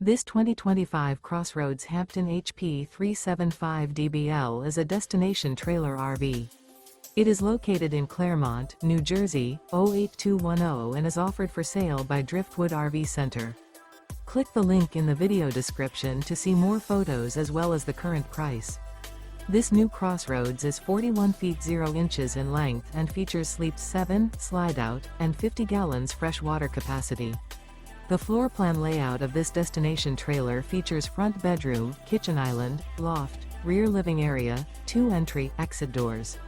This 2025 CrossRoads Hampton HP 375DBL is a destination trailer RV. It is located in Clermont, New Jersey, 08210 and is offered for sale by Driftwood RV Center. Click the link in the video description to see more photos as well as the current price. This new CrossRoads is 41 feet 0 inches in length and features sleeps 7, slide-out, and 50 gallons fresh water capacity. The floor plan layout of this destination trailer features front bedroom, kitchen island, loft, rear living area, 2 entry/exit doors.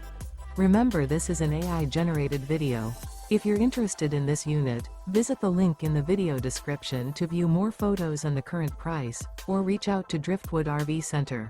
Remember, this is an AI-generated video. If you're interested in this unit, visit the link in the video description to view more photos and the current price, or reach out to Driftwood RV Center.